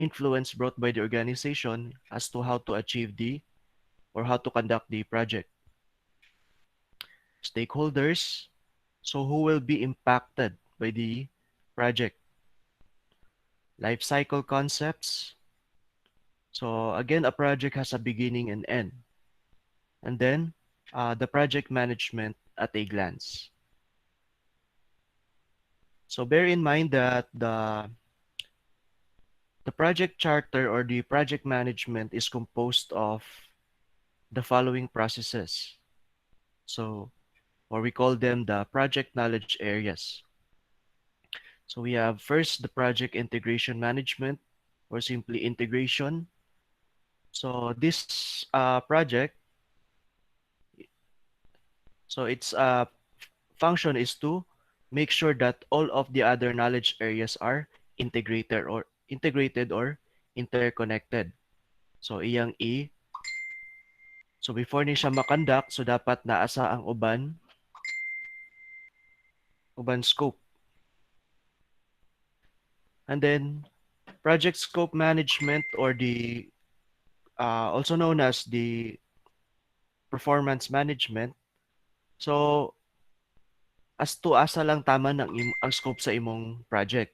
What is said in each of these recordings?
influence brought by the organization as to how to achieve or how to conduct the project. Stakeholders, so who will be impacted by the project. Life cycle concepts, so again, a project has a beginning and end. And then the project management at a glance. So bear in mind that the project charter or the project management is composed of the following processes. So, or we call them the project knowledge areas. So we have first the project integration management or simply integration. So this project, so its function is to make sure that all of the other knowledge areas are integrated or interconnected. So iyang so before ni siya makonduct, so dapat naasa ang uban scope. And then project scope management or the also known as the performance management. So as to asa lang tama ang scope sa imong project.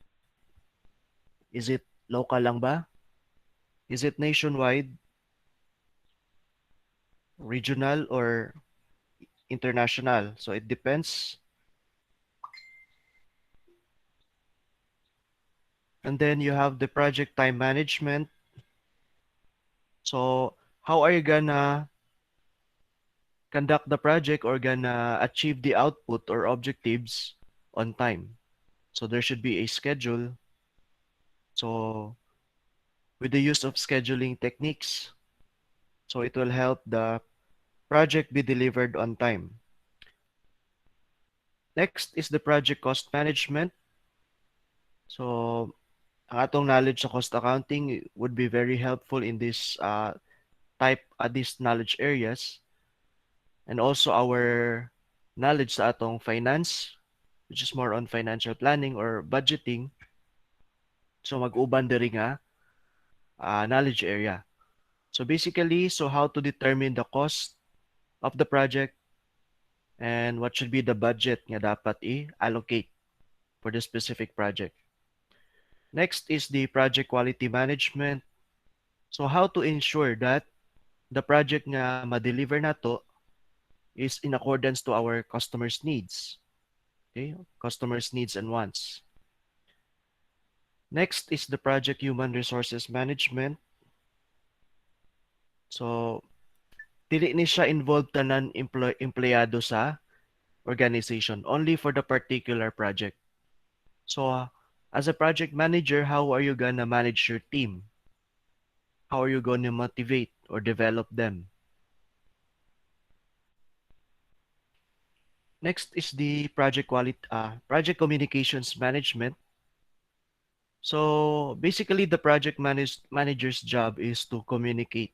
Is it local lang ba? Is it nationwide, regional, or international? So it depends. And then you have the project time management. So how are you gonna conduct the project or gonna achieve the output or objectives on time? So there should be a schedule. So with the use of scheduling techniques, so it will help the project be delivered on time. Next is the project cost management. So ang atong knowledge sa cost accounting would be very helpful in this these knowledge areas, and also our knowledge sa atong finance, which is more on financial planning or budgeting. So mag-uban diri nga knowledge area. So basically, so how to determine the cost of the project and what should be the budget nga dapat i-allocate for the specific project. Next is the project quality management. So how to ensure that the project nga ma-deliver nato is in accordance to our customers' needs. Okay, customers' needs and wants. Next is the project human resources management. So dili ni siya involved tanan empleyado sa organization, only for the particular project. So as a project manager, how are you gonna manage your team? How are you going to motivate or develop them? Next is the project communications management. So basically, the project manager's job is to communicate.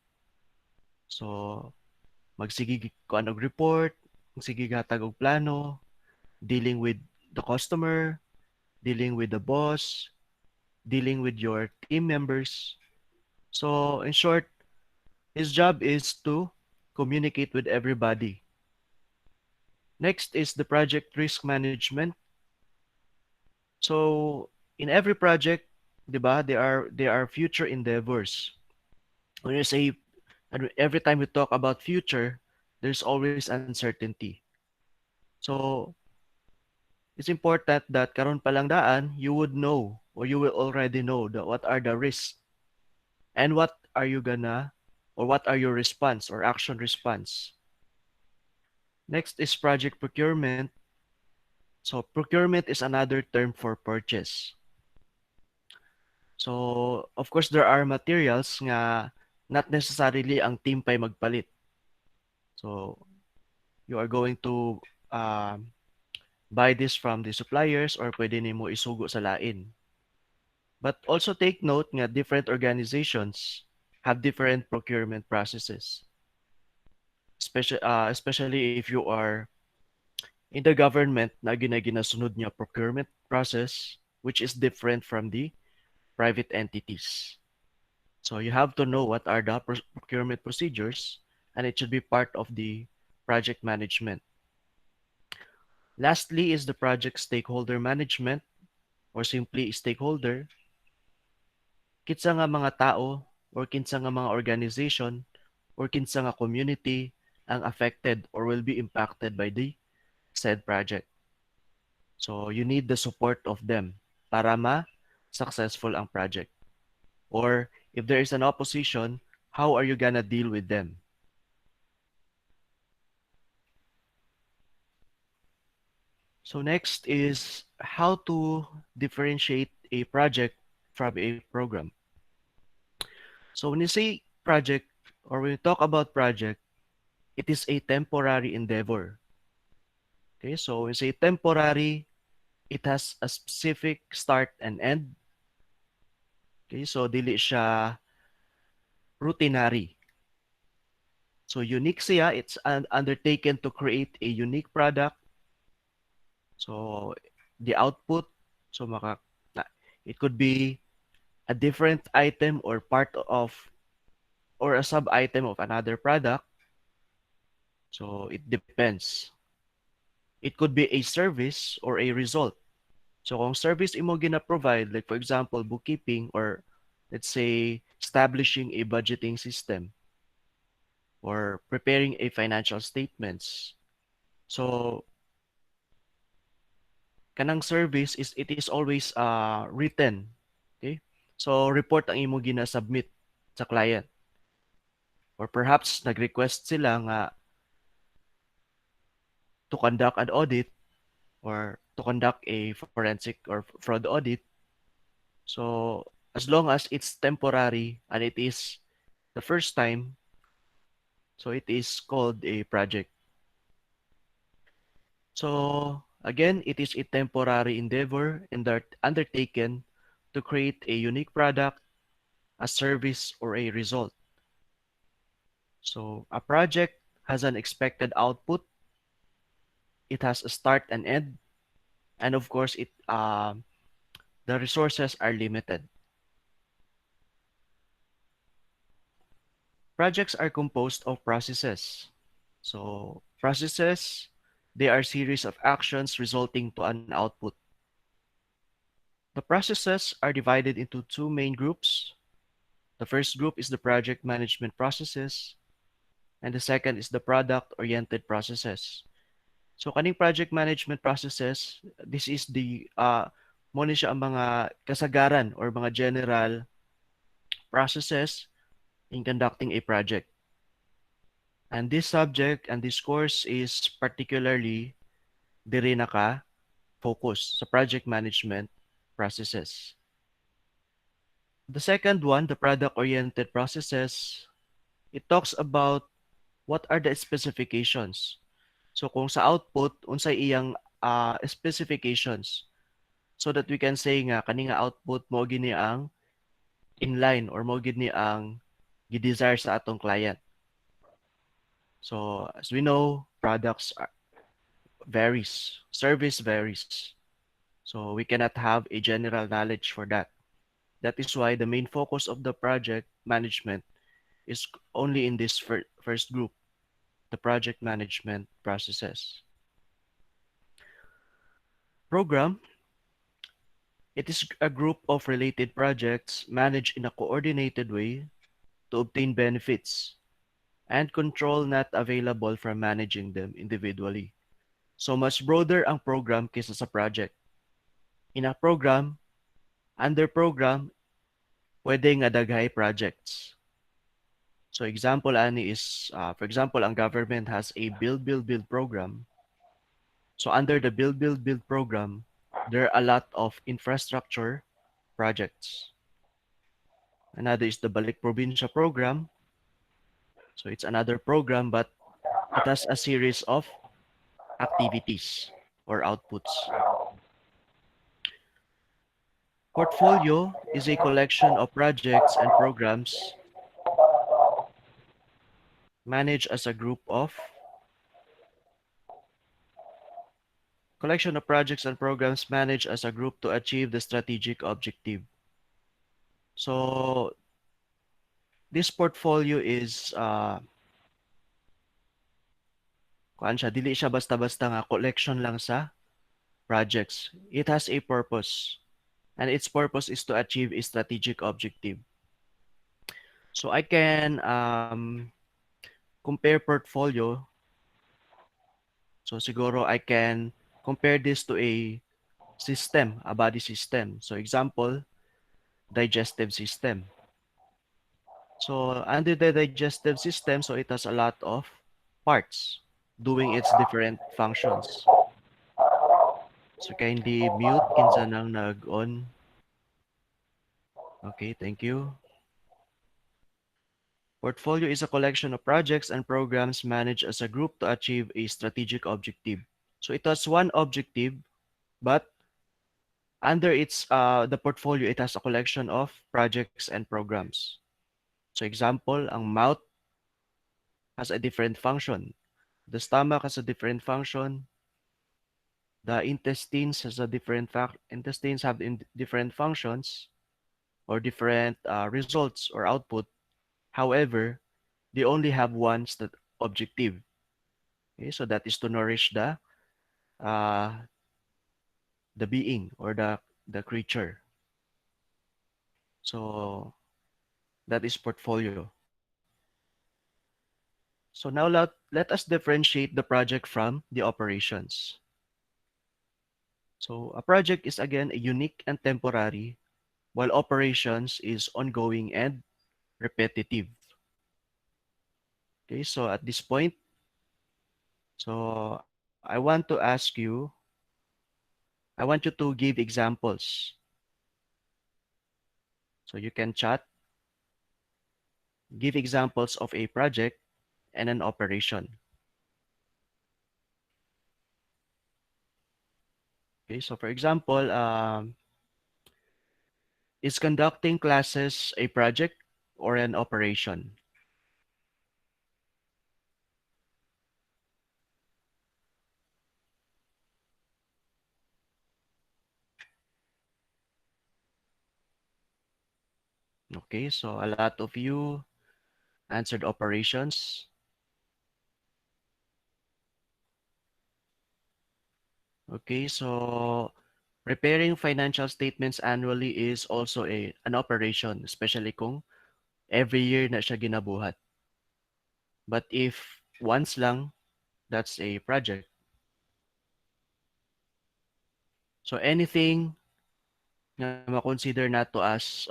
So magsige ko anog report, magsige hatag og plano, dealing with the customer, dealing with the boss, dealing with your team members. So in short, his job is to communicate with everybody. Next is the project risk management. So in every project, 'di ba, there are future endeavors. When you say and every time we talk about future, there's always uncertainty. So it's important that karon pa lang daan, you would know or you will already know what are the risks and what are your response or action response. Next is project procurement. So procurement is another term for purchase. So of course there are materials nga not necessarily ang team pay magpalit. So you are going to buy this from the suppliers or pwede nimo isugo sa lain. But also take note nga different organizations have different procurement processes. Especially if you are in the government na ginasunod niya procurement process which is different from the private entities. So you have to know what are the procurement procedures, and it should be part of the project management. Lastly is the project stakeholder management, or simply stakeholder. Kinsa nga mga tao or kinsa nga mga organization or kinsa nga community ang affected or will be impacted by the said project. So you need the support of them para ma-successful ang project. Or if there is an opposition, how are you gonna deal with them? So next is how to differentiate a project from a program. So when you say project or when you talk about project, it is a temporary endeavor. Okay, so when you say temporary, it has a specific start and end. Okay, so dili siya routinary. So unique siya, it's undertaken to create a unique product. So the output, so it could be a different item or part of or a sub-item of another product. So it depends. It could be a service or a result. So kung service imo gina-provide, like for example, bookkeeping or let's say establishing a budgeting system or preparing a financial statements. So kanang service is it is always written. Okay? So report ang imo gina-submit sa client. Or perhaps nag-request sila nga to conduct an audit or to conduct a forensic or fraud audit. So as long as it's temporary and it is the first time, so it is called a project. So again, it is a temporary endeavor and undertaken to create a unique product, a service, or a result. So a project has an expected output. It has a start and end, and of course, the resources are limited. Projects are composed of processes. So processes, they are series of actions resulting to an output. The processes are divided into two main groups. The first group is the project management processes, and the second is the product-oriented processes. So kaning project management processes, this is the mo ni siya ang mga kasagaran or mga general processes in conducting a project. And this subject and this course is particularly diri naka focus sa project management processes. The second one, the product-oriented processes, it talks about what are the specifications. So kung sa output, unsay iyang specifications so that we can say nga kani nga output mo gini ang inline or mo gini ang gi-desire sa atong client. So as we know, varies, service varies. So we cannot have a general knowledge for that. That is why the main focus of the project management is only in this first group, the project management processes. Program, it is a group of related projects managed in a coordinated way to obtain benefits and control not available from managing them individually. So much broader ang program kaysa sa project. In a program, under program, pwede nga daghay projects. So example ani is, for example, ang government has a build, build, build program. So under the build, build, build program, there are a lot of infrastructure projects. Another is the Balik Probinsya program. So it's another program, but it has a series of activities or outputs. Portfolio is a collection of projects and programs managed as a group of collection of projects and programs managed as a group to achieve the strategic objective. So this portfolio is kuan siya, dili siya basta-basta nga collection lang sa projects. It has a purpose, and its purpose is to achieve a strategic objective. So I can compare portfolio. So siguro I can compare this to a system, a body system. So example, digestive system. So under the digestive system, so it has a lot of parts doing its different functions. So kindly mute kinsa nang nag-on. Okay, thank you. Portfolio is a collection of projects and programs managed as a group to achieve a strategic objective. So it has one objective, but under its the portfolio, it has a collection of projects and programs. So example, ang mouth has a different function. The stomach has a different function. The intestines has a different intestines have different functions or different results or output. However, they only have one objective. Okay, so that is to nourish uh, the being or the creature. So that is portfolio. So now let us differentiate the project from the operations. So a project is again a unique and temporary, while operations is ongoing and repetitive. Okay, so at this point, so I want to ask you, I want you to give examples. So you can chat, give examples of a project and an operation. Okay, so for example, is conducting classes a project or an operation? Okay, so a lot of you answered operations. Okay, so preparing financial statements annually is also an operation, especially kung every year na siya ginabuhat. But if once lang, that's a project. So anything na ma-consider nato as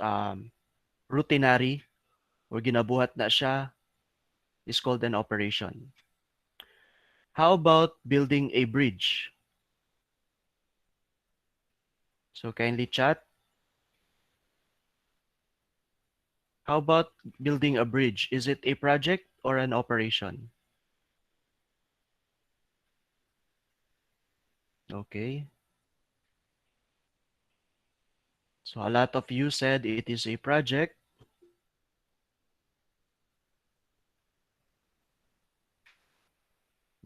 routinary or ginabuhat na siya is called an operation. How about building a bridge? So kindly chat. How about building a bridge? Is it a project or an operation? Okay. So a lot of you said it is a project.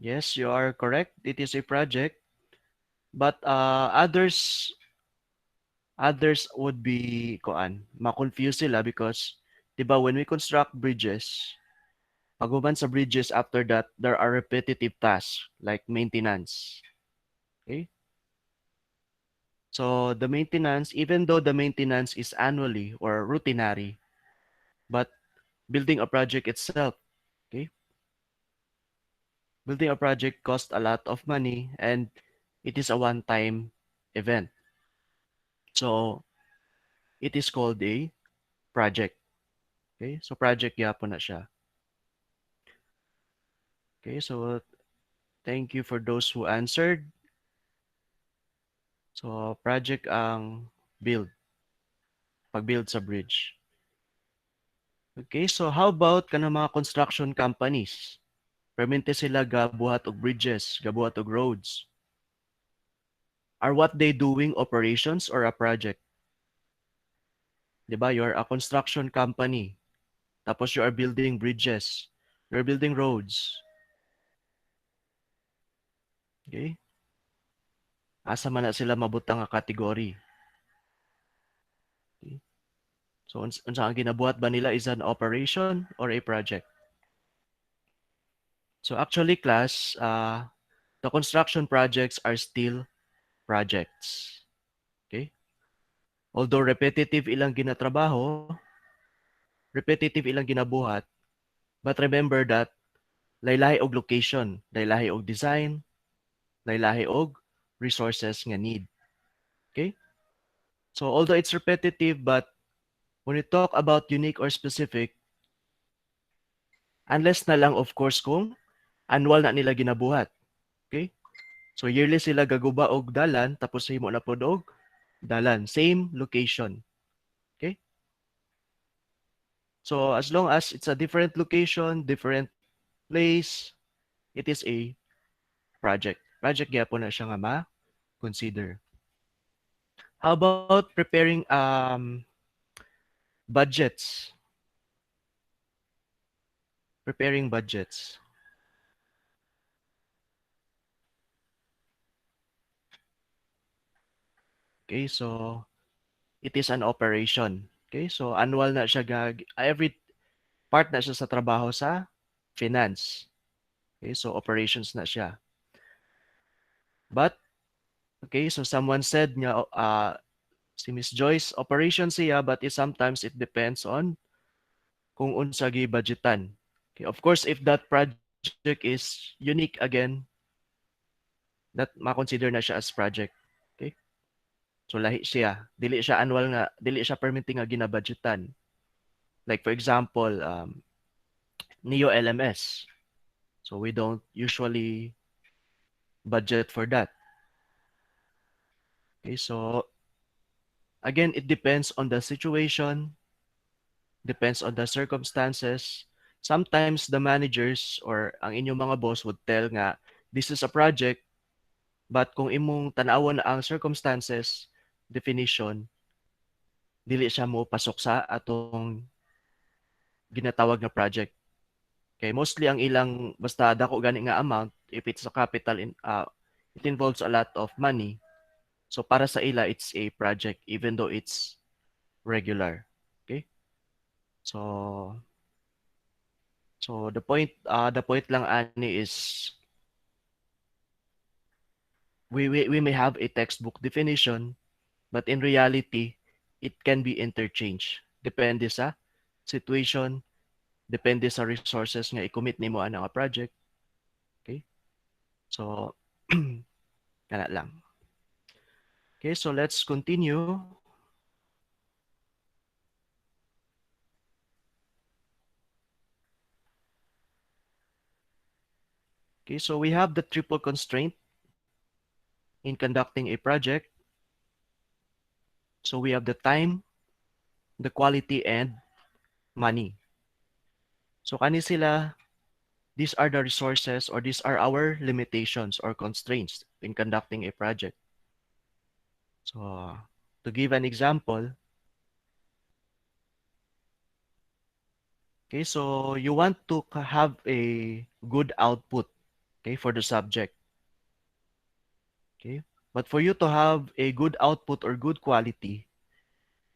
Yes, you are correct. It is a project. But others would be ma-confuse sila because 'di ba when we construct bridges, paghuman sa bridges after that there are repetitive tasks like maintenance. Okay? So the maintenance, even though the maintenance is annually or routinary, but building a project itself, okay? Building a project costs a lot of money and it is a one-time event. So it is called a project. Okay? So project yapon na siya. Okay, so thank you for those who answered. So project ang build, pag-build sa bridge. Okay, so how about kanang mga construction companies? Permente sila gabuhat og bridges, gabuhat og roads. Are what they doing operations or a project? 'Di ba? You're a construction company. Tapos you are building bridges. You're building roads. Okay? Asa man na sila mabutang nga category. Okay? So unsa ang ginabuhat ba nila is an operation or a project? So actually class, the construction projects are still projects. Okay? Although repetitive ilang ginatrabaho, repetitive ilang ginabuhat, but remember that laylahi og location, laylahi og design, laylahi og resources nga need. Okay? So although it's repetitive, but when we talk about unique or specific, unless na lang of course kung annual na nila ginabuhat. Okay? So yearly sila gaguba og dalan tapos himo na pod og dalan, same location. Okay? So as long as it's a different location, different place, it is a project. Project gyapon na siya nga ma-consider. How about preparing budgets? Preparing budgets. Okay, so it is an operation. Okay, so annual na siya every part na siya sa trabaho sa finance. Okay, so operations na siya. But okay, so someone said niya si Miss Joyce operation siya but sometimes it depends on kung unsa gi budgetan. Okay, of course if that project is unique again, that ma-consider na siya as project. Okay? So lahi siya. Dili siya annual nga, dili siya permitting nga ginabudgetan. Like for example, Neo LMS. So we don't usually budget for that. Okay, so again, it depends on the situation, depends on the circumstances. Sometimes the managers or ang inyong mga boss would tell nga, this is a project, but kung imong tanawon ang circumstances, definition, dili siya mo pasok sa atong ginatawag na project. Okay, mostly ang ilang basta dako gani nga amount, if it's a capital it involves a lot of money. So para sa ila it's a project even though it's regular. Okay? So the point lang ani is we may have a textbook definition, but in reality it can be interchanged. Depende sa situation, depende sa resources nga i-commit nimo ana nga project. Okay? So kana lang. Okay, so let's continue. Okay, so we have the triple constraint in conducting a project. So we have the time, the quality, and money. So kani sila, these are the resources or these are our limitations or constraints in conducting a project. So to give an example, okay, so you want to have a good output, okay, for the subject. Okay, but for you to have a good output or good quality,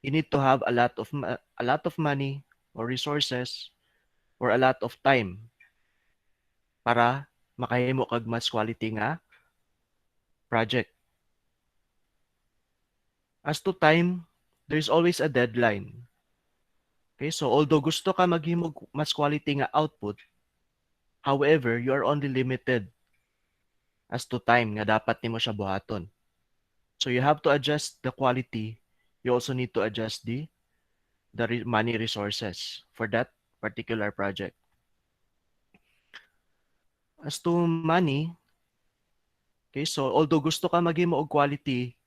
you need to have a lot of money or resources or a lot of time para makahimo kag mas quality nga project. As to time, there's always a deadline. Okay, so although gusto ka maghimo mas quality nga output, however, you are only limited as to time nga dapat nimo siya buhaton. So you have to adjust the quality. You also need to adjust the money resources for that particular project. As to money, okay, so although gusto ka maghimo og quality,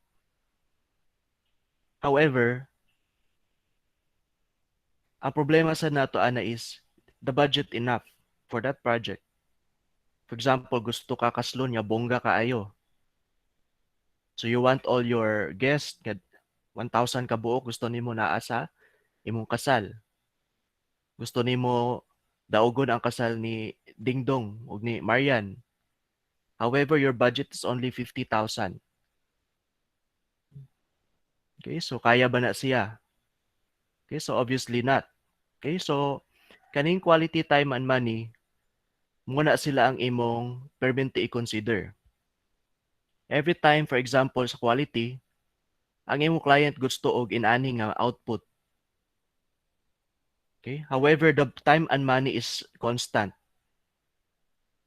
however, ang problema sa nato ana is the budget enough for that project. For example, gusto ka kaslon nga bongga kaayo. So you want all your guests, 1,000 ka buok, gusto nimo naa sa imong kasal. Gusto nimo daugon ang kasal ni Dingdong ug ni Marian. However, your budget is only 50,000. Okay, so kaya ba na siya? Okay, so obviously not. Okay, so kaning quality time and money, muna sila ang imong permente i-consider. Every time, for example, sa quality, ang imong client gusto og inani nga output. Okay? However, the time and money is constant.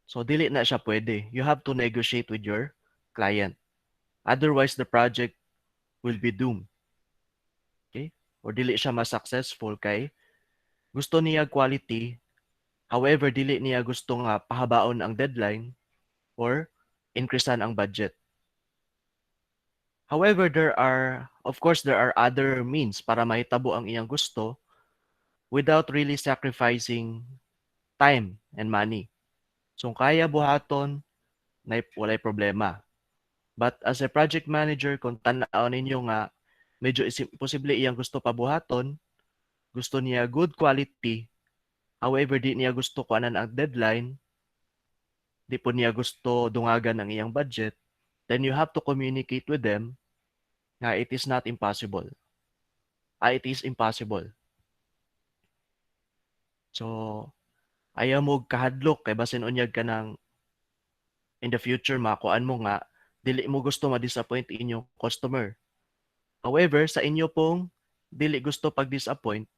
So dili na siya pwede. You have to negotiate with your client. Otherwise, the project will be doomed. Okay? Or dili siya mas successful kay gusto niya quality, however dili niya gusto nga pahabaon ang deadline or increasean ang budget. However, of course, there are other means para mahitabo ang iyang gusto without really sacrificing time and money. So, kaya buhaton, walay problema. But as a project manager, kung tanaw ninyo nga, medyo posible iyang gusto pabuhaton, gusto niya good quality, however, di niya gusto kuanan ang deadline, di po niya gusto dungagan ang iyang budget, then you have to communicate with them nga it is not impossible. It is impossible. So, ayaw mo kahadlok kay basin unyag ka ng in the future makuan mo nga dili mo gusto ma-disappoint inyong customer. However, sa inyo pong dili gusto pag-disappoint,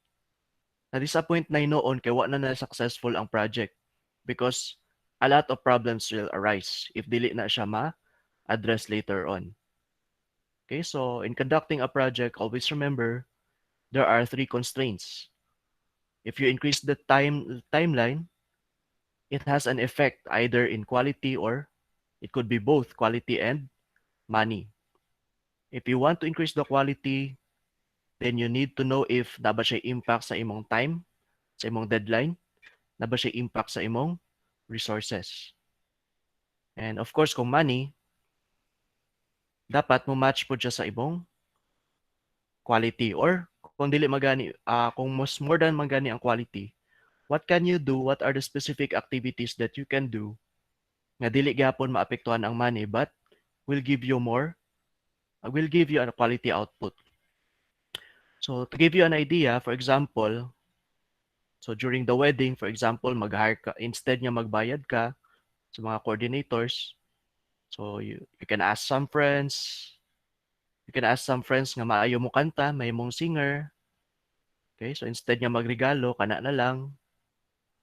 na-disappoint na noon kay wa na successful ang project because a lot of problems will arise if dili na siya ma-address later on. Okay, so in conducting a project, always remember there are 3 constraints. If you increase the timeline, it has an effect either in quality or it could be both quality and money. If you want to increase the quality, then you need to know if na ba siya impact sa imong time, sa imong deadline, na ba siya impact sa imong resources. And of course, kung money, dapat mo match po siya sa imong quality or kung dili magani, kung mas more than magani ang quality, what can you do? What are the specific activities that you can do nga dili gyapon maapektuhan ang money but will give you a quality output. So to give you an idea, for example, so during the wedding, for example, mag-hire ka, instead niya magbayad ka sa mga coordinators, so you can ask some friends, nga maayo mo kanta, may mong singer, okay? So instead niya magregalo, kana na lang.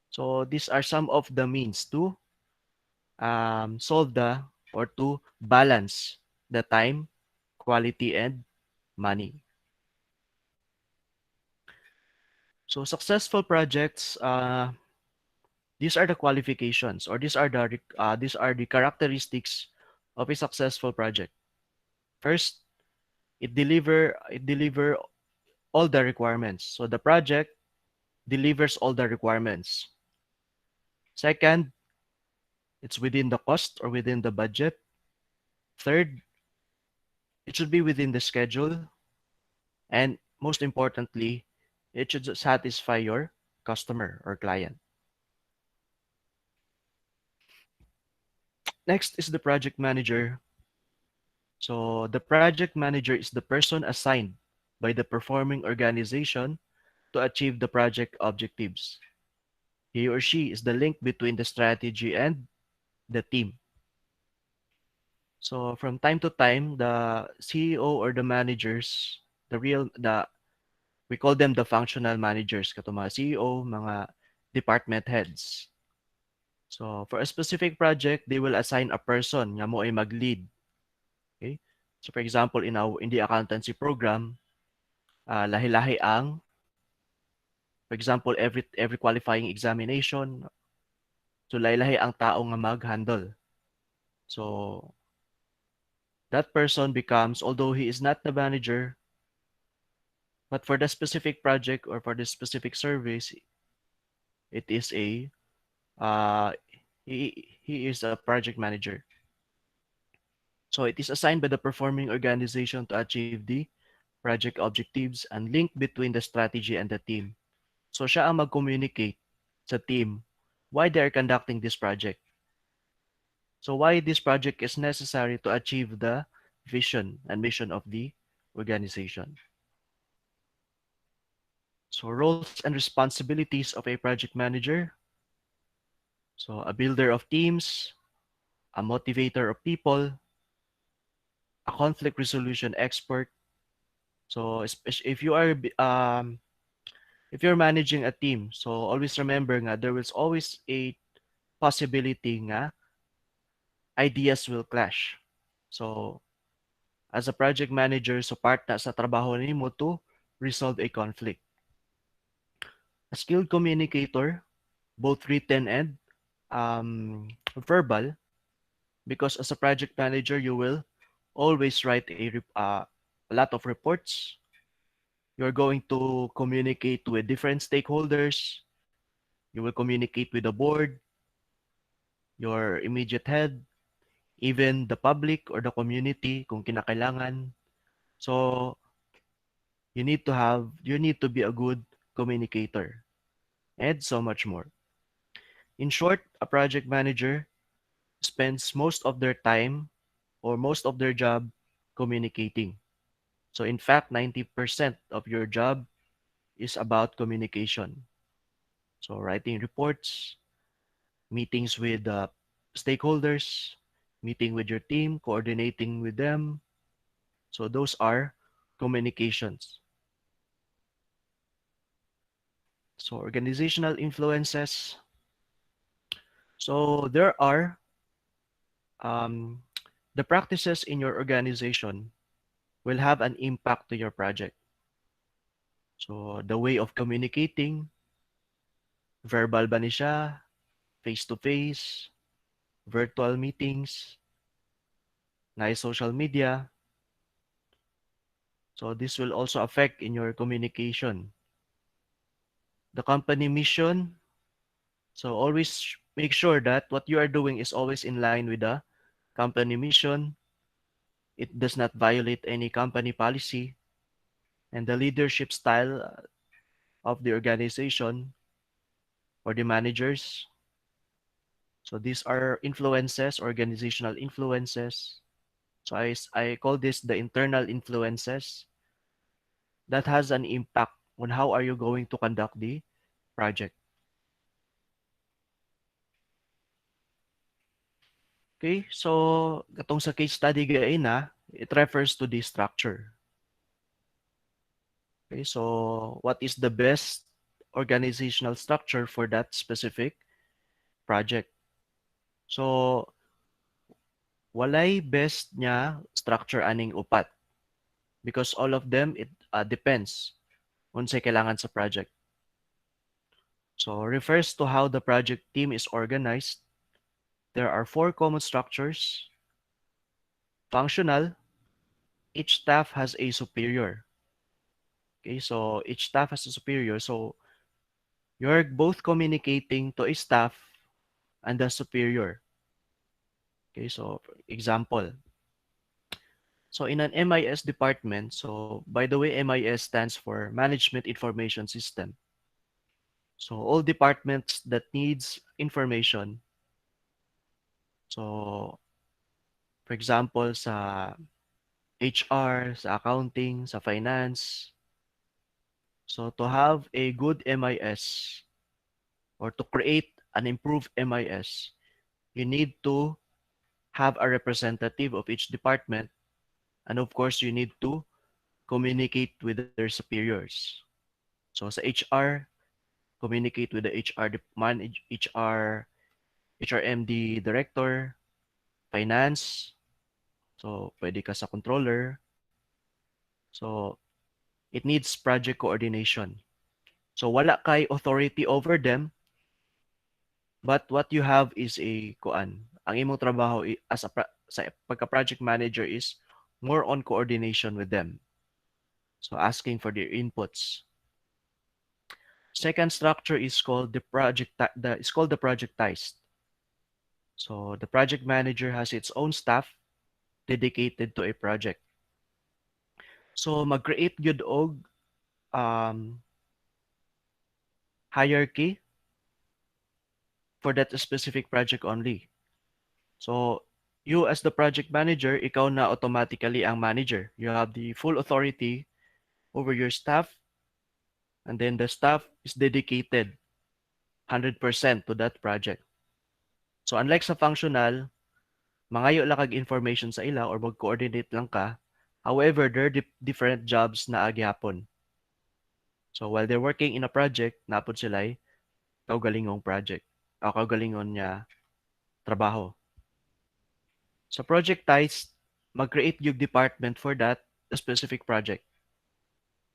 So these are some of the means to solve or to balance the time, quality, and money. So successful projects, these are the qualifications or these are the characteristics of a successful project. First, it deliver all the requirements. So the project delivers all the requirements. Second, it's within the cost or within the budget. Third, it should be within the schedule. And most importantly, it should satisfy your customer or client. Next is the project manager. So the project manager is the person assigned by the performing organization to achieve the project objectives. He or she is the link between the strategy and the team. So from time to time, the CEO or the managers, we call them the functional managers, kato mga CEO, mga department heads. So for a specific project, they will assign a person nga mo ay mag-lead. Okay? So for example, in the accountancy program, lahi-lahi ang, for example, every qualifying examination, so lahi-lahi ang tao nga mag-handle. So that person becomes, although he is not the manager, but for the specific project or for the specific service, it is uh, he is a project manager. So it is assigned by the performing organization to achieve the project objectives and link between the strategy and the team. So siya ang mag-communicate sa team why they are conducting this project. So why this project is necessary to achieve the vision and mission of the organization. So roles and responsibilities of a project manager. So a builder of teams, a motivator of people, a conflict resolution expert. So if you are if you're managing a team, so always remember nga there is always a possibility nga ideas will clash. So as a project manager, so part na sa trabaho nimo to resolve a conflict. A skilled communicator, both written and verbal, because as a project manager, you will always write a lot of reports. You're going to communicate with different stakeholders. You will communicate with the board, your immediate head, even the public or the community kung kinakailangan. So you need to be a good communicator and so much more. In short, a project manager spends most of their time or most of their job communicating. So in fact, 90% of your job is about communication. So writing reports, meetings with stakeholders, meeting with your team, coordinating with them. So those are communications. So organizational influences. So there are um, the practices in your organization will have an impact to your project. So the way of communicating, verbal ba ni siya, face-to-face, virtual meetings, na social media. So this will also affect in your communication. The company mission. So always make sure that what you are doing is always in line with the company mission. It does not violate any company policy and the leadership style of the organization or the managers. So these are influences, organizational influences. So I call this the internal influences that has an impact on how are you going to conduct the project. Okay, so katong sa case study gain na, it refers to the structure. Okay, so what is the best organizational structure for that specific project? So walay best niya structure aning upat because all of them it depends unsay kailangan sa project. So refers to how the project team is organized. There are four common structures. Functional, each staff has a superior. Okay, so each staff has a superior. So you're both communicating to a staff and the superior. Okay, so for example, so in an MIS department, so by the way, MIS stands for Management Information System. So all departments that needs information. So for example, sa HR, sa accounting, sa finance. So to have a good MIS or to create an improved MIS, you need to have a representative of each department. And of course, you need to communicate with their superiors. So sa HR, communicate with the HR HR HRMD director, finance. So pwede ka sa controller. So it needs project coordination. So wala kay authority over them, but what you have is a kuan. Ang imong trabaho as a sa pagka-project manager is more on coordination with them. So asking for their inputs. Second structure is called the projectized. So the project manager has its own staff dedicated to a project. So mag-create gyud og um, hierarchy for that specific project only. So you as the project manager, ikaw na automatically ang manager. You have the full authority over your staff And then the staff is dedicated 100% to that project. So unlike sa functional, mangayo lang kag information sa ila or mag-coordinate lang ka. However, there are different jobs na agyapon. So while they're working in a project, napod sila kaugalingong project o kaugalingon niya trabaho. So project ties, mag-create yung department for that specific project.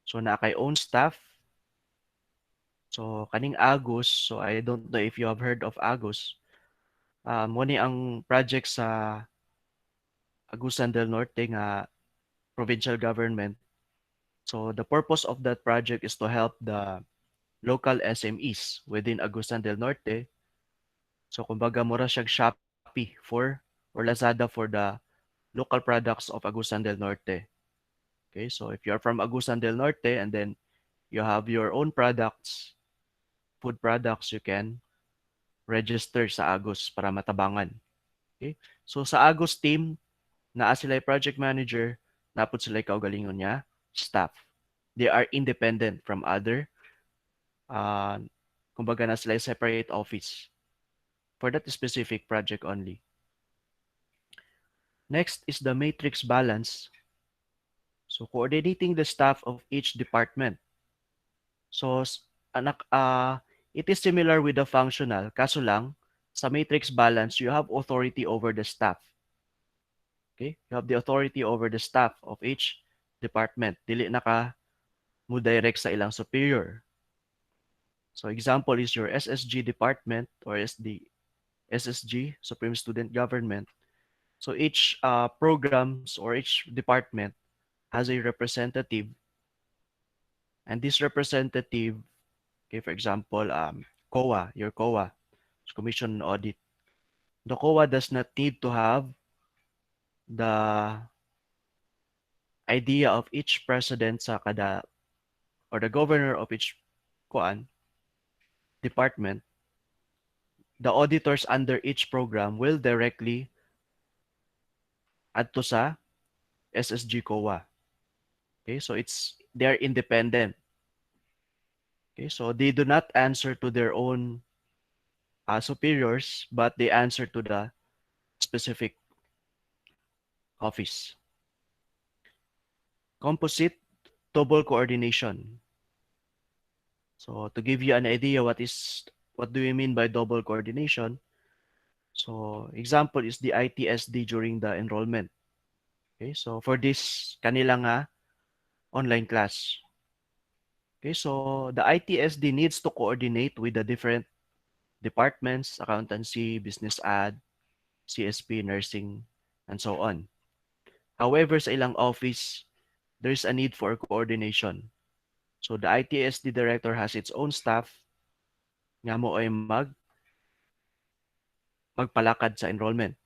So na kay own staff. So kaning Agus, so I don't know if you have heard of Agus. Muni ang project sa Agusan del Norte nga provincial government. So the purpose of that project is to help the local SMEs within Agusan del Norte. So kumbaga mura siyang Shopee for or Lazada for the local products of Agusan del Norte. Okay, so if you're from Agusan del Norte and then you have your own products, food products, you can register sa Agus para matabangan. Okay? So sa Agus team, naa sila project manager, napod sila kaugalingon niya, staff. They are independent from other, kumbaga na sila separate office for that specific project only. Next is the matrix balance. So coordinating the staff of each department. So anak it is similar with the functional, kaso lang sa matrix balance you have authority over the staff. Okay? You have the authority over the staff of each department. Dili na ka mo direct sa ilang superior. So example is your SSG department or SSG, Supreme Student Government. So each programs or each department has a representative, and this representative, okay, for example, COA, your COA, Commission on Audit. The COA does not need to have the idea of each president sa kada or the governor of each kuan department. The auditors under each program will directly adto sa SSG COA. Okay, so they're independent. Okay, so they do not answer to their own superiors, but they answer to the specific office. Composite double coordination. So to give you an idea what do we mean by double coordination? So example is the ITSD during the enrollment. Okay, so for this kanila nga online class. Okay, so the ITSD needs to coordinate with the different departments, accountancy, business ad, CSP, nursing, and so on. However, sa ilang office, there's a need for coordination. So the ITSD director has its own staff nga mo ay magpalakad sa enrollment.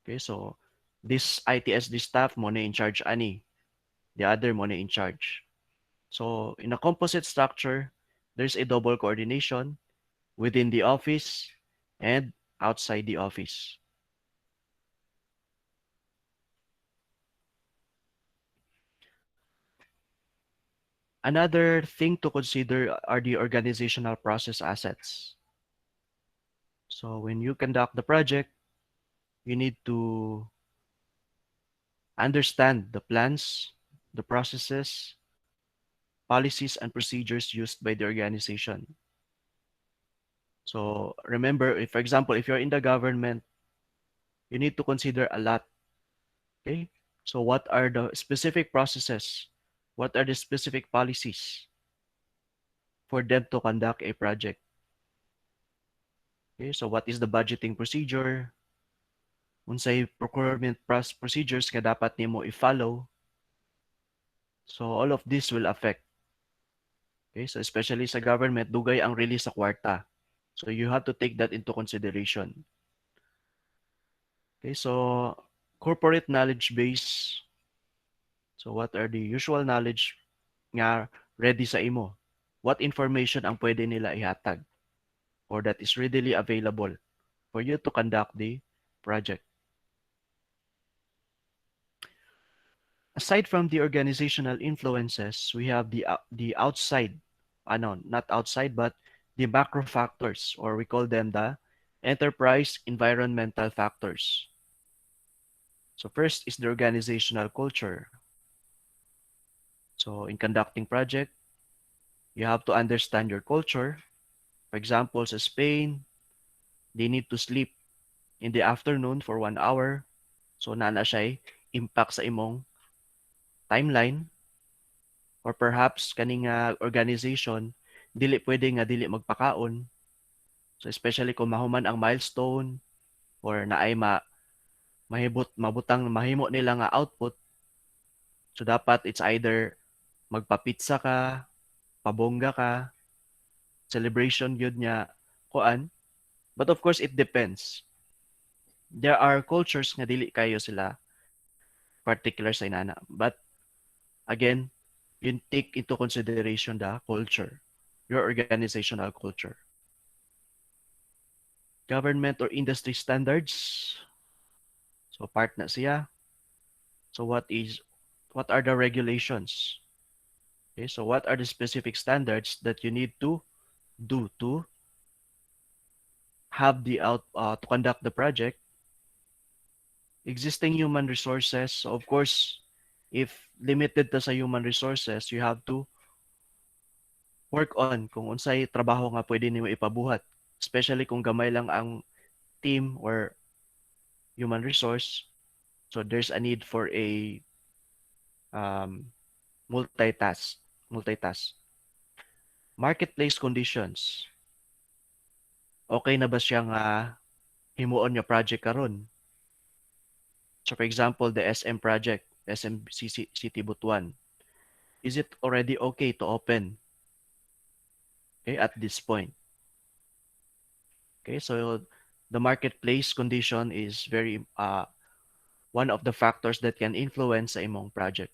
Okay, so this ITSD staff mo na in charge ani, the other mo na in charge. So in a composite structure, there's a double coordination within the office and outside the office. Another thing to consider are the organizational process assets. So when you conduct the project, you need to understand the plans, the processes, policies, and procedures used by the organization. So remember, if, for example, if you're in the government, you need to consider a lot. Okay? So what are the specific processes? What are the specific policies for them to conduct a project? Okay, so what is the budgeting procedure? Unsay procurement procedures ka dapat nimo i-follow? So all of this will affect. Okay, so especially sa government, dugay ang release sa kwarta. So you have to take that into consideration. Okay, so corporate knowledge base. So what are the usual knowledge nga ready sa imo? What information ang pwede nila ihatag or that is readily available for you to conduct the project? Aside from the organizational influences, we have the outside not outside, but the macro factors, or we call them the enterprise environmental factors. So first is the organizational culture. So in conducting project, you have to understand your culture. For example, sa Spain, they need to sleep in the afternoon for 1 hour. So nana siya impact sa imong timeline, or perhaps kaning organization dili pwede nga dili magpakaon. So especially kung mahuman ang milestone or naay mabutang mahimo nila nga output, so dapat it's either magpapitsa ka, pabongga ka, celebration gyud niya kuan. But of course it depends. There are cultures nga dili kayo sila particular sa inana. But again, you take into consideration the culture, your organizational culture. Government or industry standards. So part na siya. So what are the regulations? Okay, so what are the specific standards that you need to do to have the to conduct the project? Existing human resources. So of course, if limited ta sa human resources, you have to work on kung unsay trabaho nga pwede nimo ipabuhat. Especially kung gamay lang ang team or human resource. So there's a need for a um, multitask. Marketplace conditions. Okay na ba siya nga himuon nga project karon? So for example, the SM project, SMCC City Butuan. Is it already okay to open? Okay, at this point. Okay, so the marketplace condition is very one of the factors that can influence sa imong project.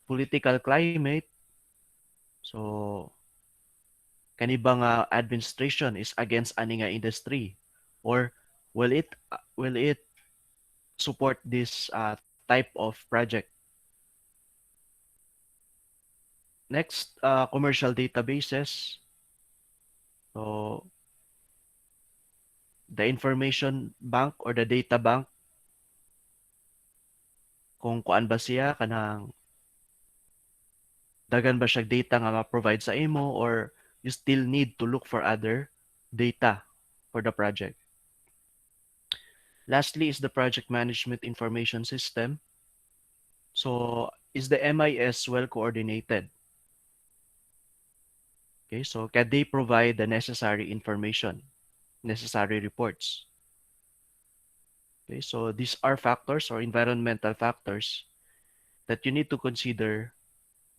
Political climate. So kani ba nga administration is against ani nga industry, or will it support this type of project? Next, commercial databases. So the information bank or the data bank, kung kuan ba siya kanang dagan ba siya data nga ma-provide sa imo, or you still need to look for other data for the project. Lastly is the project management information system. So is the MIS well coordinated? Okay, so can they provide the necessary information, necessary reports? Okay, so these are factors or environmental factors that you need to consider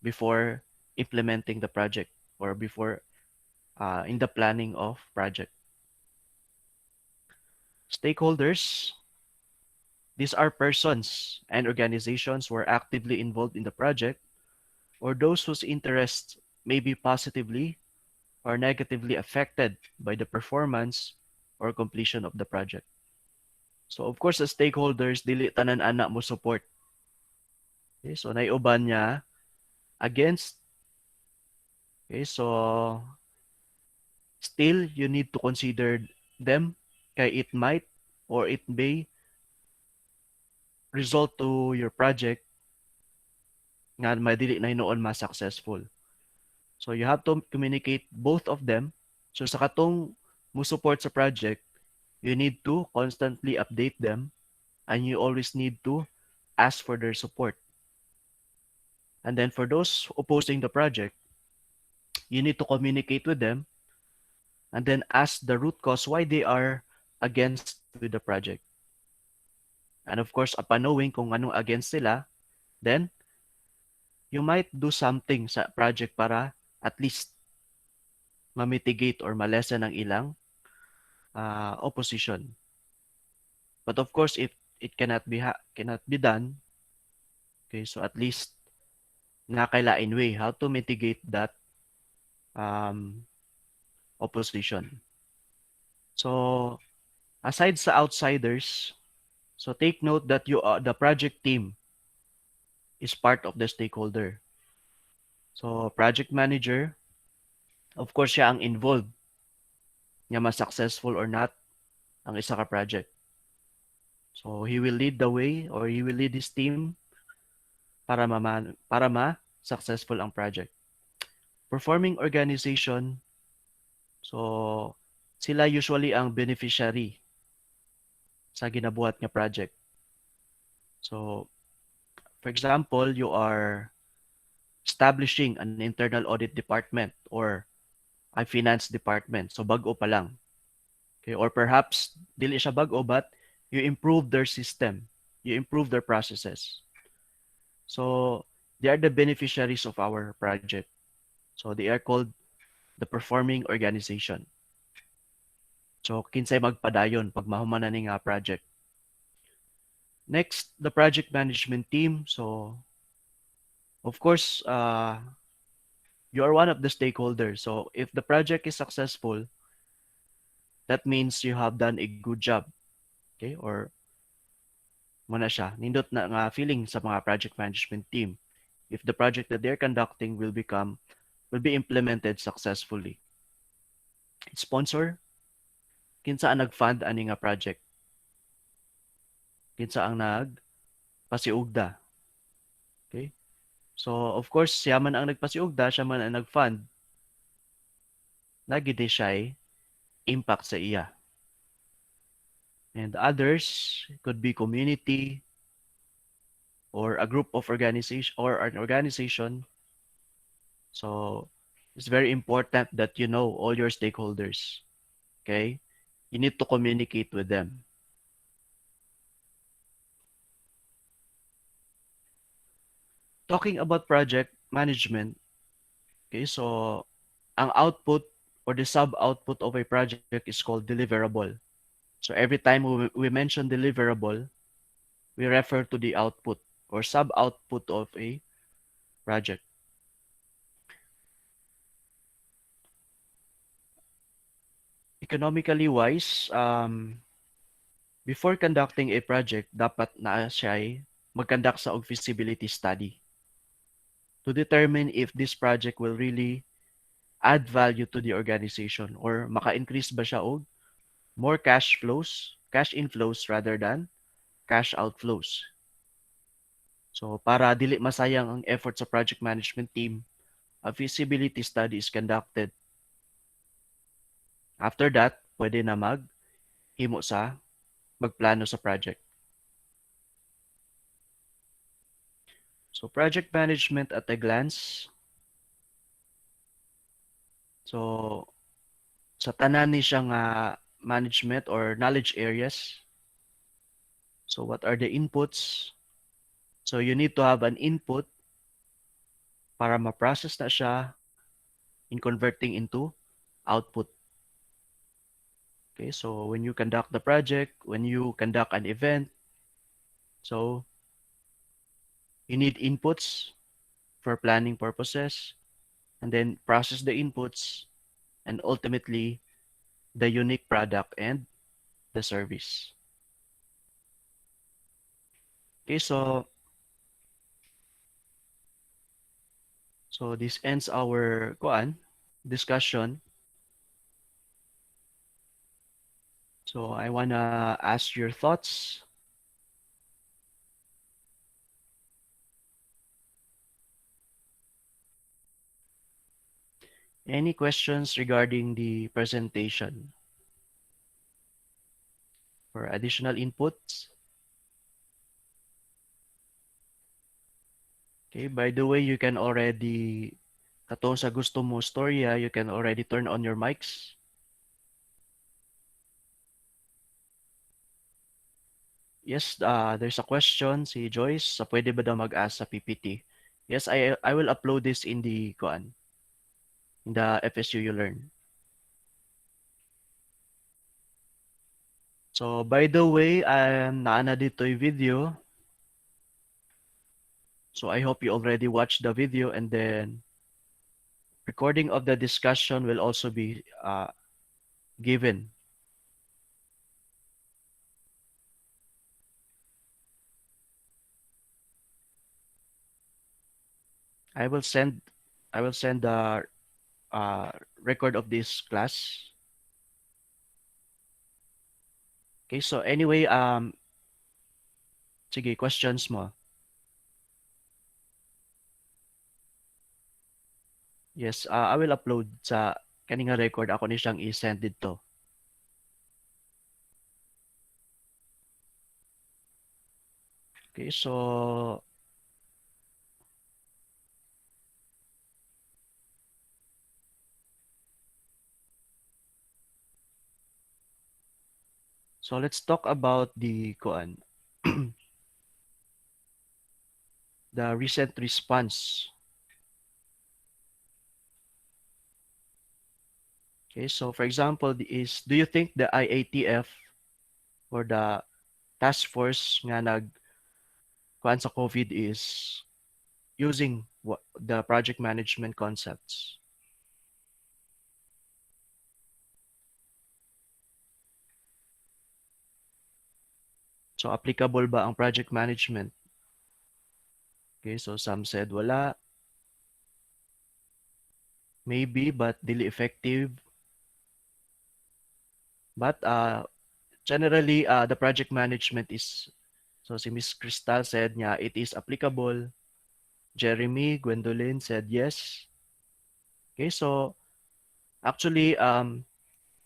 before implementing the project, or before in the planning of project. Stakeholders, these are persons and organizations who are actively involved in the project, or those whose interests may be positively or negatively affected by the performance or completion of the project. So of course, the stakeholders, dili tanan ana mo support. Okay, so naiuban niya against. Okay, so still you need to consider them, kay it might or it may result to your project nga madili na hinoon ma-successful. So you have to communicate both of them. So sa katong mo support sa project, you need to constantly update them, and you always need to ask for their support. And then for those opposing the project, you need to communicate with them and then ask the root cause why they are against with the project. And of course, upon knowing kung anong against sila, then you might do something sa project para at least ma-mitigate or ma-lessen ang ilang opposition. But of course, if it cannot be done, okay, so at least nakailain way how to mitigate that um, opposition. So aside sa outsiders, so take note that the project team is part of the stakeholder. So project manager, Of course, siya ang involved nga ma-successful or not ang isa ka project. So he will lead the way or he will lead his team para ma-successful ang project. Performing organization, so sila usually ang beneficiary sa ginabuhat nga project. So for example, you are establishing an internal audit department or a finance department. So bago pa lang. Okay, or perhaps dili siya bago but you improve their system, you improve their processes. So they are the beneficiaries of our project. So they are called the performing organization. So kinsay magpadayon pag mahuman na ning project. Next, the project management team. So of course, you are one of the stakeholders. So if the project is successful, that means you have done a good job. Okay? Or mo na siya. Nindot na nga feeling sa mga project management team if the project that they're conducting will be implemented successfully. Sponsor, kinsa ang nag-fund ani nga project? Kinsa ang nagpasiugda? Okay? So, of course, siya man ang nagpasiugda, siya man ang nag-fund, nagidi siya impact sa iya. And others could be community or a group of organization or an organization. So, it's very important that you know all your stakeholders. Okay? You need to communicate with them. Talking about project management, okay, so ang output or the sub-output of a project is called deliverable. So every time we mention deliverable, we refer to the output or sub-output of a project. Economically wise, before conducting a project, dapat na siya mag-conduct sa og feasibility study to determine if this project will really add value to the organization or maka-increase ba siya og more cash inflows rather than cash outflows. So para dili masayang ang effort sa project management team, a feasibility study is conducted. After that, pwede na magplano sa project. So project management at a glance. So sa tanan ni siya nga management or knowledge areas. So what are the inputs? So you need to have an input para ma-process na siya in converting into output. Okay, so when you conduct the project, when you conduct an event, so you need inputs for planning purposes and then process the inputs and ultimately the unique product and the service. Okay, so this ends our discussion. So I wanna ask your thoughts. Any questions regarding the presentation or additional inputs? Okay, by the way, you can already, katong sa gusto mo storya, you can already turn on your mics. Yes, there's a question, si Joyce, sa pwede ba daw mag-ask sa PPT? Yes, I will upload this in the in the FSU you learn. So by the way, naana dito yung video. So I hope you already watched the video and then recording of the discussion will also be given. I will send I will send the uh, record of this class. Okay, so anyway, sige, questions mo. Yes, I will upload sa kaninga record. Ako ni siyang i-send dito. Okay, so let's talk about the kuan, the recent response. Okay, so for example, do you think the IATF or the task force nga kuan sa COVID is using the project management concepts? So applicable ba ang project management? Okay, so some said wala, maybe but dili effective. But generally the project management is, so si Miss Crystal said niya it is applicable. Jeremy, Gwendolyn said yes. Okay, so actually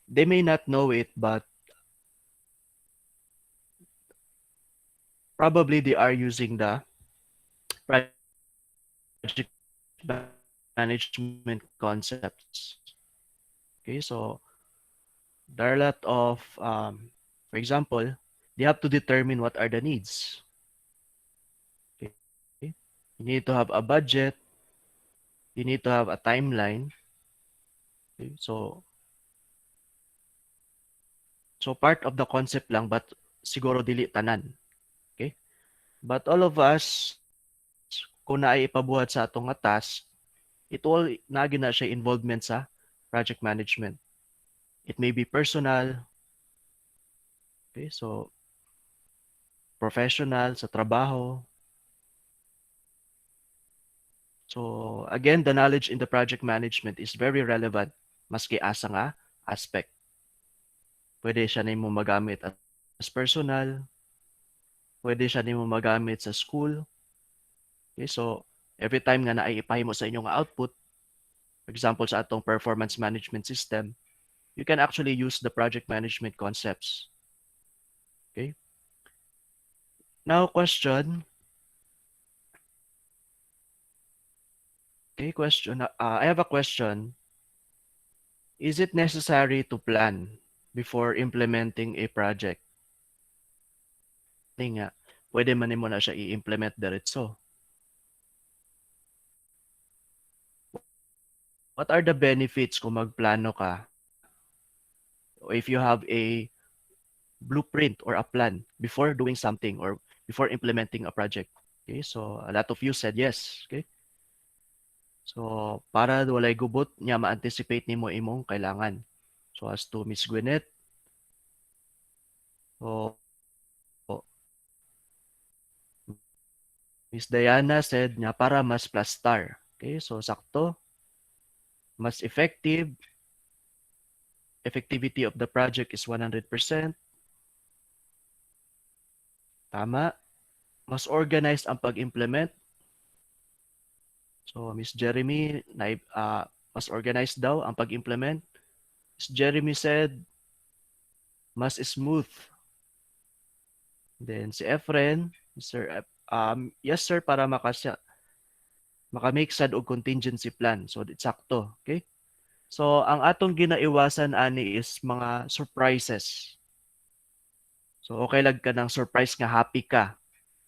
they may not know it, but probably they are using the project management concepts. Okay, so there are a lot of, for example, they have to determine what are the needs. Okay, you need to have a budget, you need to have a timeline. Okay, so part of the concept lang, but siguro dili tanan. Okay, but all of us, kung naay ipabuhat sa atong nga task, it all nagi na siya involvement sa project management. It may be personal, okay, so professional sa trabaho. So again, the knowledge in the project management is very relevant maski asa nga aspect. Pwede siya nimo magamit as personal, pwede siya nimo magamit sa school. Okay, so every time nga naay ipahimo sa inyong output, for example sa atong performance management system, you can actually use the project management concepts. Okay? Now question. Okay, question. I have a question. Is it necessary to plan before implementing a project? Hindi nga, pwede man mo na siya i-implement diretso. What are the benefits kung magplano ka? Or if you have a blueprint or a plan before doing something or before implementing a project. Okay, so a lot of you said yes. Okay, so para walay gubot niya ma-anticipate nimo imong kailangan. So as to Miss Gwyneth, so Miss Diana said niya para mas plus star. Okay, so sakto, mas effective, effectivity of the project is 100%. Tama. Mas organized ang pag-implement. So Miss Jeremy, mas organized daw ang pag-implement. Miss Jeremy said, mas smooth. Then si Efren, Sir, yes sir, para makamake sad og contingency plan. So it's sakto, okay? So ang atong ginaiwasan ani is mga surprises. So okay lang ka ng surprise nga happy ka.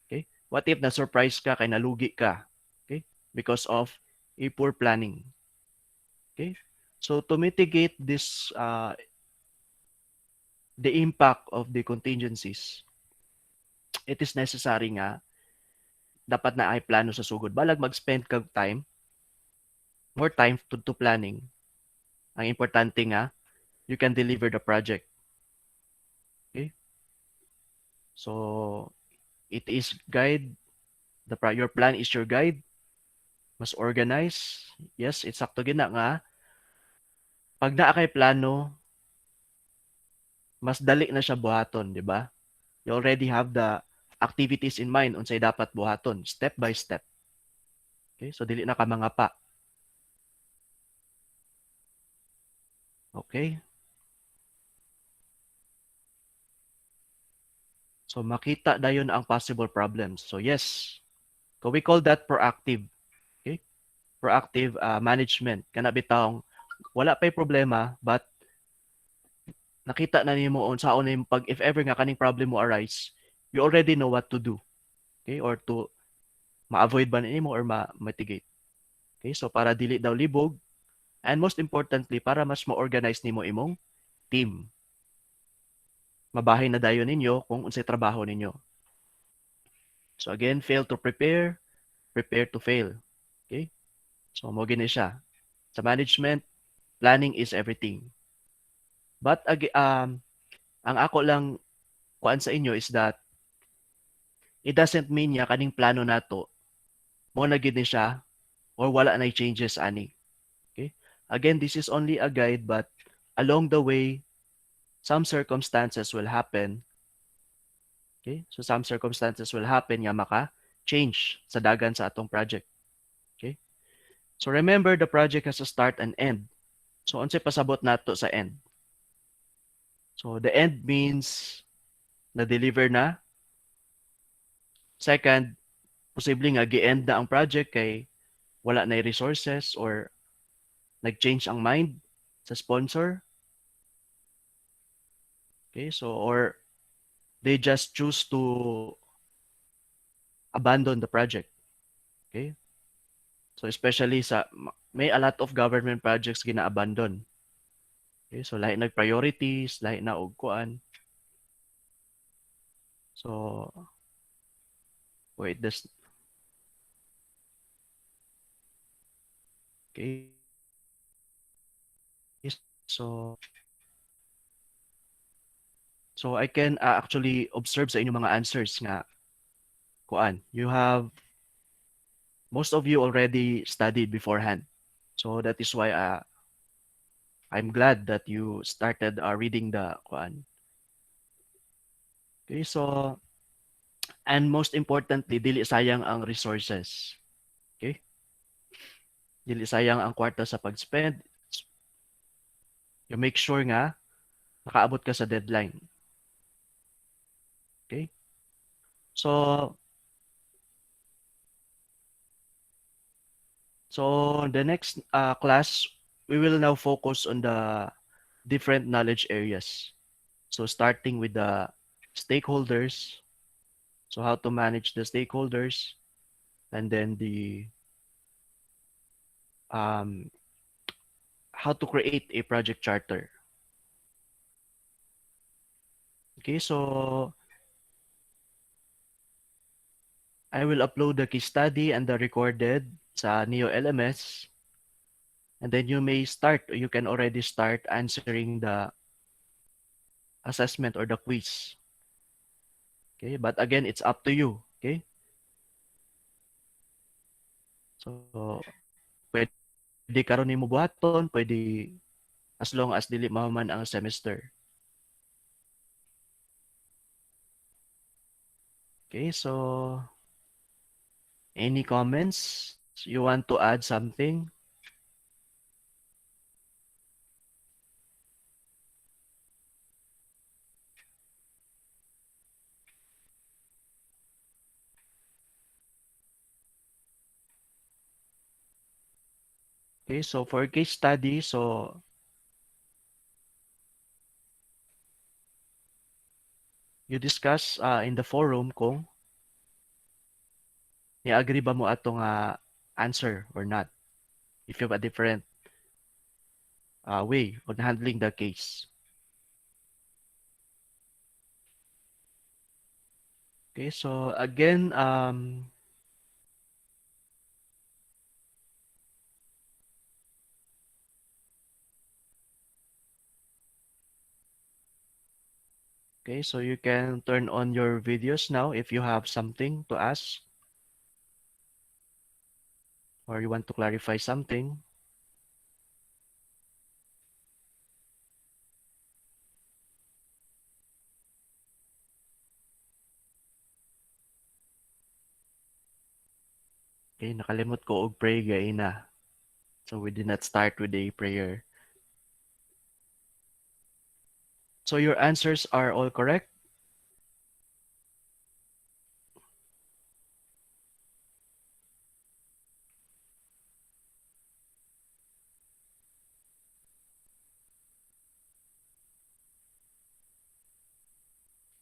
Okay? What if na surprise ka kay nalugi ka? Okay? Because of a poor planning. Okay? So to mitigate this the impact of the contingencies, it is necessary nga dapat na ay plano sa sugod. Balag mag-spend kag time, more time to planning. Ang importante nga, you can deliver the project. Okay? So, it is guide, your plan is your guide, mas organized. Yes, it's sakto gina nga, pag naa kay plano, mas dali na siya buhaton, di ba? You already have the activities in mind unsay dapat buhaton, step by step. Okay? So dili na ka mga pa. Okay? So makita dayon ang possible problems. So yes, so we call that proactive. Okay? Proactive management. Kana bitawng wala pay problema but nakita na nimo unsaon na pag if ever nga kaning problem mo arise, you already know what to do. Okay? Or to ma-avoid ba nimo or ma-mitigate. Okay? So para dili daw libog and most importantly para mas ma-organize nimo imong team. Mabahay na dayon ninyo kung unsay trabaho ninyo. So again, fail to prepare, prepare to fail. Okay? So mo gini siya. Sa management, planning is everything. But ang ako lang kuan sa inyo is that it doesn't mean ya kaning plano nato mo na gid ni siya or wala na changes ani. Okay? Again, this is only a guide but along the way some circumstances will happen. Okay? So some circumstances will happen nga maka change sa dagan sa atong project. Okay? So remember the project has a start and end. So unsay pasabot nato sa end? So the end means na-deliver na. Second, posible nga gi-end na ang project kay wala na resources or nag-change ang mind sa sponsor. Okay, so or they just choose to abandon the project. Okay? So especially sa may a lot of government projects gina-abandon. Okay, so lahi nag-priorities, lahi na og kuan. So wait this okay. So so I can actually observe sa inyong mga answers nga kuan. You have most of you already studied beforehand. So that is why I'm glad that you started reading the kuan. Okay, so and most importantly, dili sayang ang resources. Okay? Dili sayang ang kwarta sa pag-spend. You make sure nga nakaabot ka sa deadline. Okay? So the next class we will now focus on the different knowledge areas. So starting with the stakeholders, so how to manage the stakeholders, and then the um, how to create a project charter. Okay, so I will upload the case study and the recorded sa Neo LMS, and then you may start, you can already start answering the assessment or the quiz. Okay, but again, it's up to you. Okay, so pwede karon nimo buhaton, pwede as long as dili mahuman ang semester. Okay, so any comments? You want to add something? Okay, so for case study, so you discuss in the forum kung ni-agree ba mo atong answer or not. If you have a different way on handling the case. Okay, so again, okay, so you can turn on your videos now if you have something to ask or you want to clarify something. Okay, nakalimot ko og pray gay na. So we did not start with a prayer. So your answers are all correct?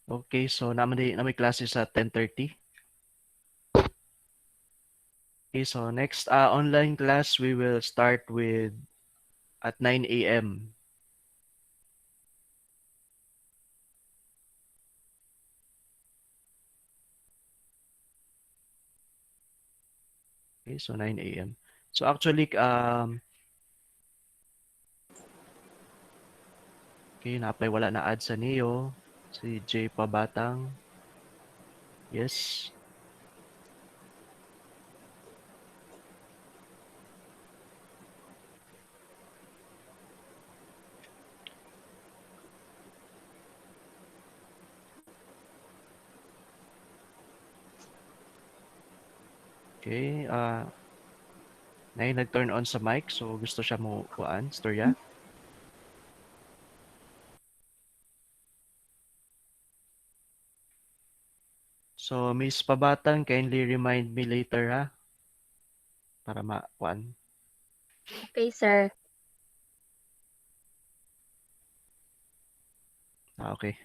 Okay, so na may klase sa 10:30. Okay, so next online class we will start with at 9 a.m. Okay, so 9 a.m. So actually, okay, napay wala na add sa Neo. Si J Pabatang. Yes. Okay, Nay nag-turn on sa mic, so gusto siya mo kuan, storya. So, Miss Pabatang, kindly remind me later ha, para ma-kuan. Okay, sir. Okay.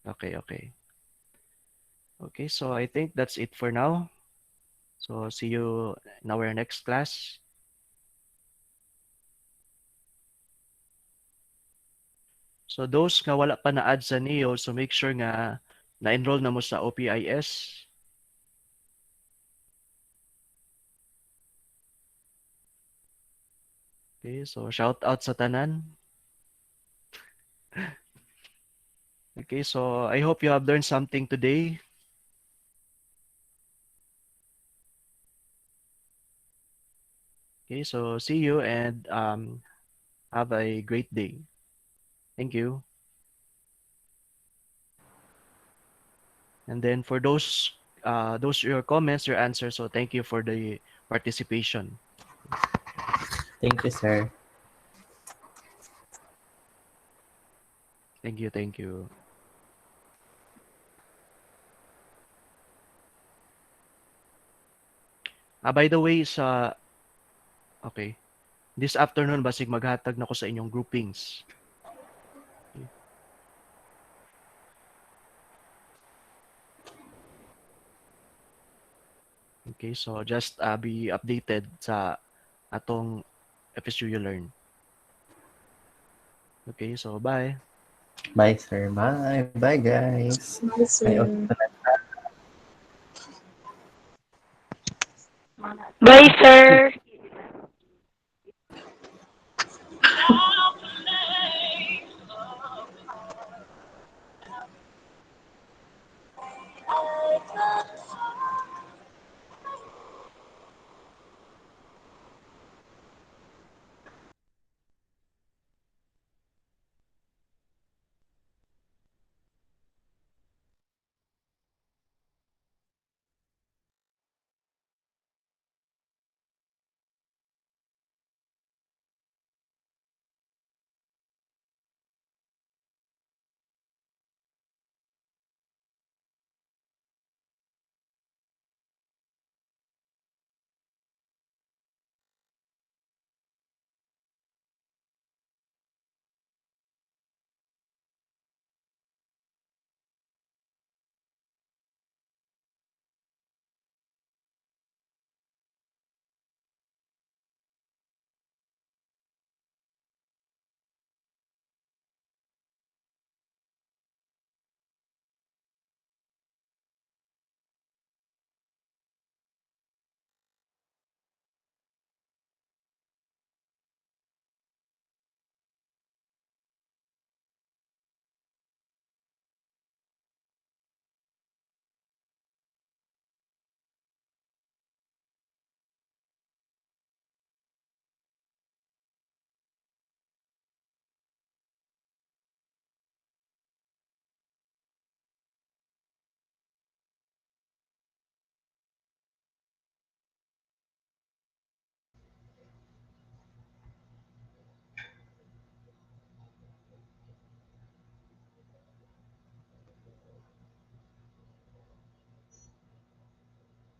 Okay, okay. Okay, so I think that's it for now. So, see you in our next class. So, those nga wala pa na-add sa Neo, so make sure nga na-enroll na mo sa OPIS. Okay, so shout out sa tanan. Okay, so I hope you have learned something today. Okay, so see you and have a great day. Thank you. And then for those your comments, your answers. So thank you for the participation. Thank you, sir. Thank you, thank you. By the way, okay, this afternoon basig maghatag na ko sa inyong groupings. Okay, okay, so just be updated sa atong FSU you learn. Okay, so bye. Bye, sir. Bye. Bye, guys. Bye, Ay, sir. Bye, sir.